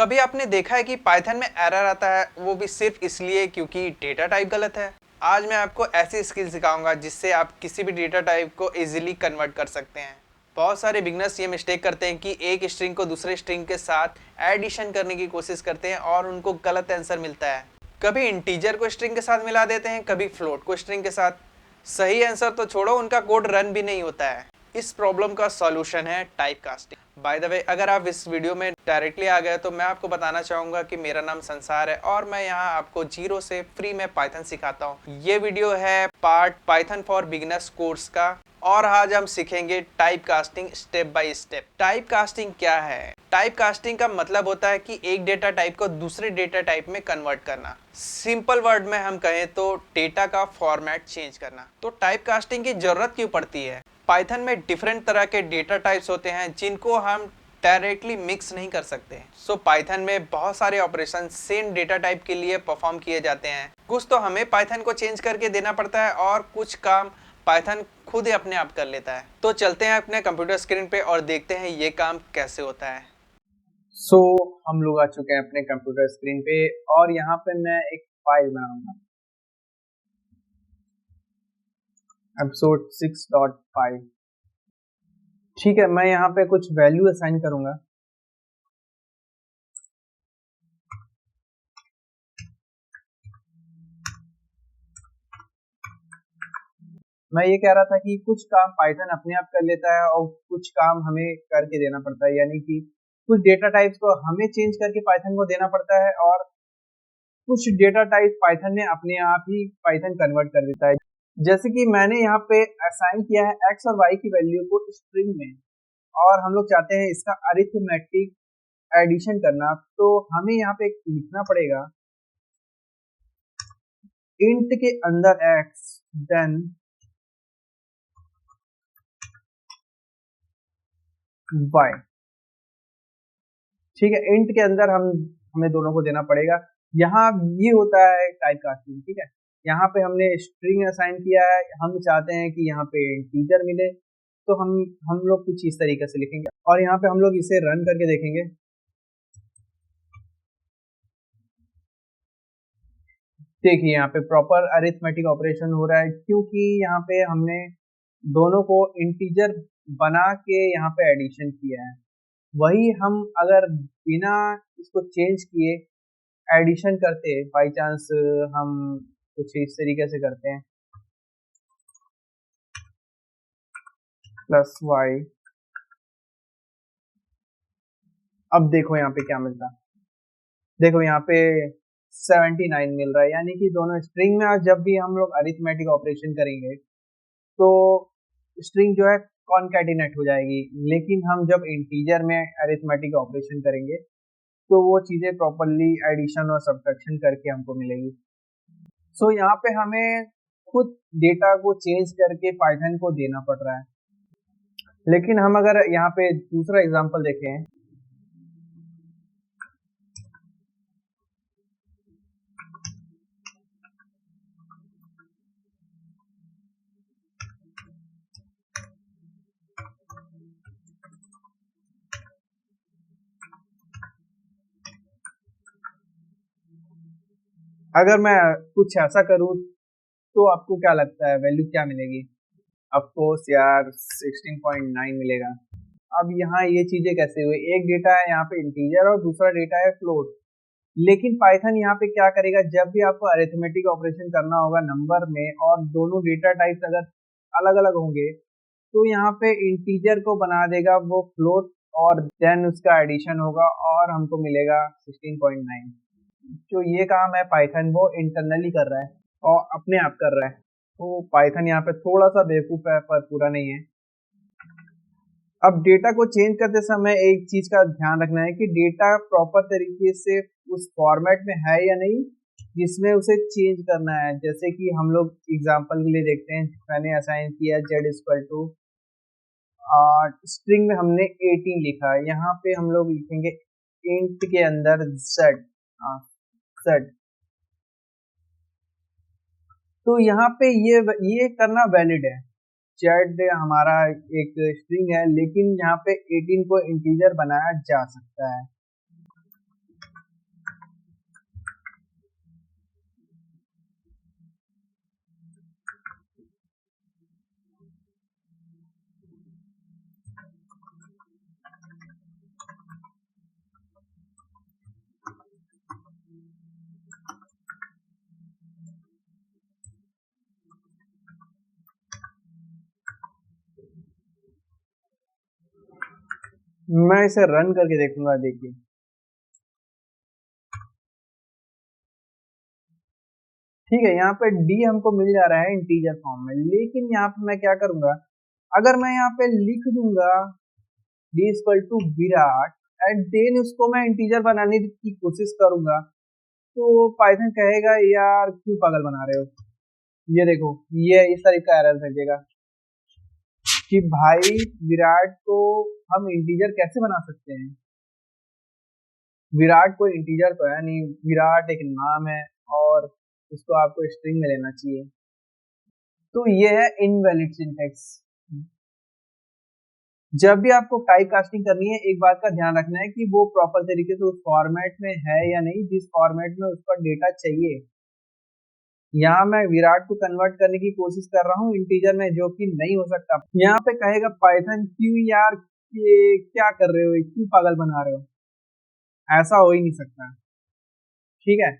कभी आपने देखा है कि पाइथन में एरर आता है, वो भी सिर्फ इसलिए क्योंकि डेटा टाइप गलत है। आज मैं आपको ऐसी स्किल सिखाऊंगा जिससे आप किसी भी डेटा टाइप को इजीली कन्वर्ट कर सकते हैं। बहुत सारे बिगनर्स ये मिस्टेक करते हैं कि एक स्ट्रिंग को दूसरे स्ट्रिंग के साथ एडिशन करने की कोशिश करते हैं और उनको गलत आंसर मिलता है। कभी इंटीजर को स्ट्रिंग के साथ मिला देते हैं, कभी फ्लोट को स्ट्रिंग के साथ। सही आंसर तो छोड़ो, उनका कोड रन भी नहीं होता है। इस प्रॉब्लम का सॉल्यूशन है type casting. By the way, अगर आप इस वीडियो में डायरेक्टली आ गए तो मैं आपको बताना चाहूँगा कि मेरा नाम संसार है और मैं यहाँ आपको जीरो से फ्री में पाइथन सिखाता हूँ। ये वीडियो है part Python for beginners course का और आज हम सीखेंगे type casting step by step. Type casting क्या है? टाइप कास्टिंग का मतलब होता है कि एक डेटा टाइप को दूसरे डेटा टाइप में कन्वर्ट करना। सिंपल वर्ड में हम कहें तो डेटा का फॉर्मेट चेंज करना। तो टाइप कास्टिंग की जरूरत क्यों पड़ती है? पाइथन में डिफरेंट तरह के डेटा टाइप्स होते हैं जिनको हम डायरेक्टली मिक्स नहीं कर सकते। सो पाइथन में बहुत सारे ऑपरेशन सेम डेटा टाइप के लिए परफॉर्म किए जाते हैं। कुछ तो हमें पाइथन को चेंज करके देना पड़ता है और कुछ काम पाइथन खुद ही अपने आप कर लेता है। तो चलते हैं अपने कंप्यूटर स्क्रीन पे और देखते हैं ये काम कैसे होता है। हम लोग आ चुके हैं अपने कंप्यूटर स्क्रीन पे और यहाँ पे मैं एक फाइल बनाऊंगा, एपिसोड 6.5। ठीक है, मैं यहाँ पे कुछ वैल्यू असाइन करूंगा। मैं ये कह रहा था कि कुछ काम पाइथन अपने आप कर लेता है और कुछ काम हमें करके देना पड़ता है, यानी कि कुछ डेटा टाइप्स को हमें चेंज करके पाइथन को देना पड़ता है और कुछ डेटा टाइप पाइथन ने अपने आप ही पाइथन कन्वर्ट कर देता है। जैसे कि मैंने यहाँ पे असाइन किया है एक्स और वाई की वैल्यू को स्ट्रिंग में और हम लोग चाहते हैं इसका अरिथमेटिक एडिशन करना। तो हमें यहाँ पे लिखना पड़ेगा इंट के अंदर एक्स देन वाई। ठीक है, इंट के अंदर हमें दोनों को देना पड़ेगा। यहाँ ये होता है टाइप कास्टिंग। ठीक है, यहाँ पे हमने स्ट्रिंग असाइन किया है, हम चाहते हैं कि यहाँ पे इंटीजर मिले, तो हम लोग कुछ इस तरीके से लिखेंगे और यहाँ पे हम लोग इसे रन करके देखेंगे। देखिए यहाँ पे प्रॉपर अरिथमेटिक ऑपरेशन हो रहा है क्योंकि यहाँ पे हमने दोनों को इंटीजर बना के यहाँ पे एडिशन किया है। वही हम अगर बिना इसको चेंज किए एडिशन करते, बाई चांस हम कुछ इस तरीके से करते हैं प्लस वाई। अब देखो यहाँ पे क्या मिलता है। देखो यहाँ पे 79 मिल रहा है, यानी कि दोनों स्ट्रिंग में जब भी हम लोग अरिथमेटिक ऑपरेशन करेंगे तो स्ट्रिंग जो है कॉनकैटिनेट हो जाएगी, लेकिन हम जब इंटीजर में अरिथमेटिक ऑपरेशन करेंगे तो वो चीजें प्रॉपरली एडिशन और सब्ट्रैक्शन करके हमको मिलेगी। सो यहाँ पे हमें खुद डेटा को चेंज करके पाइथन को देना पड़ रहा है। लेकिन हम अगर यहाँ पे दूसरा एग्जांपल देखें, अगर मैं कुछ ऐसा करूँ तो आपको क्या लगता है वैल्यू क्या मिलेगी? ऑफकोर्स यार 16.9 मिलेगा। अब यहाँ ये चीजें कैसे हुई? एक डेटा है यहाँ पे इंटीजर और दूसरा डेटा है फ्लोट, लेकिन पाइथन यहाँ पे क्या करेगा, जब भी आपको अरिथमेटिक ऑपरेशन करना होगा नंबर में और दोनों डेटा टाइप्स अगर अलग अलग होंगे तो यहाँ पे इंटीजर को बना देगा वो फ्लोट और देन उसका एडिशन होगा और हमको मिलेगा 16.9। जो ये काम है पाइथन वो इंटरनली कर रहा है और अपने आप कर रहा है। तो पाइथन यहाँ पे थोड़ा सा बेवकूफ है पर पूरा नहीं है। अब डेटा को चेंज करते समय एक चीज का ध्यान रखना है कि डेटा प्रॉपर तरीके से उस फॉर्मेट में है या नहीं जिसमें उसे चेंज करना है। जैसे कि हम लोग एग्जांपल के लिए देखते हैं, मैंने असाइन किया z इक्वल टू स्ट्रिंग में हमने 18 लिखा है, यहाँ पे हम लोग लिखेंगे इंट के अंदर z z। तो यहाँ पे ये करना वैलिड है। जेड हमारा एक स्ट्रिंग है लेकिन यहाँ पे 18 को इंटीजर बनाया जा सकता है। मैं इसे रन करके देखूंगा। देखिए ठीक है, यहाँ पे डी हमको मिल जा रहा है इंटीजर फॉर्म में, लेकिन यहाँ पे मैं क्या करूंगा, अगर मैं यहाँ पे लिख दूंगा D equal to Virat and then उसको मैं इंटीजर बनाने की कोशिश करूंगा, तो पाइथन कहेगा यार क्यों पागल बना रहे हो। ये देखो, ये इस तरीके का एरर भेजेगा कि भाई विराट को हम इंटीजर कैसे बना सकते हैं, विराट कोई इंटीजर तो है नहीं, विराट एक नाम है और उसको आपको स्ट्रिंग में लेना चाहिए। तो ये है इनवैलिड सिंटैक्स। जब भी आपको टाइप कास्टिंग करनी है, एक बात का ध्यान रखना है कि वो प्रॉपर तरीके से उस फॉर्मेट में है या नहीं जिस फॉर्मेट में उसका डेटा चाहिए। यहाँ मैं विराट को कन्वर्ट करने की कोशिश कर रहा हूँ इंटीजर में, जो कि नहीं हो सकता। यहाँ पे कहेगा पाइथन क्यों यार, ये क्या कर रहे हो, क्यों पागल बना रहे हो, ऐसा हो ही नहीं सकता। ठीक है,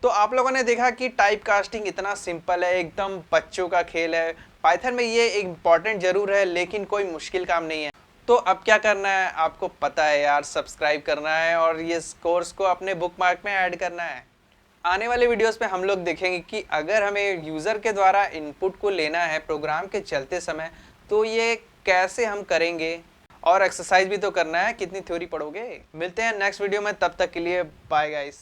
तो आप लोगों ने देखा कि टाइप कास्टिंग इतना सिंपल है, एकदम बच्चों का खेल है। पाइथन में ये इम्पॉर्टेंट जरूर है लेकिन कोई मुश्किल काम नहीं है। तो अब क्या करना है आपको पता है यार, सब्सक्राइब करना है और ये कोर्स को अपने बुक मार्क में ऐड करना है। आने वाले वीडियोस में हम लोग देखेंगे कि अगर हमें यूज़र के द्वारा इनपुट को लेना है प्रोग्राम के चलते समय, तो ये कैसे हम करेंगे, और एक्सरसाइज भी तो करना है। कितनी थ्योरी पढ़ोगे। मिलते हैं नेक्स्ट वीडियो में, तब तक के लिए बाय गाइस।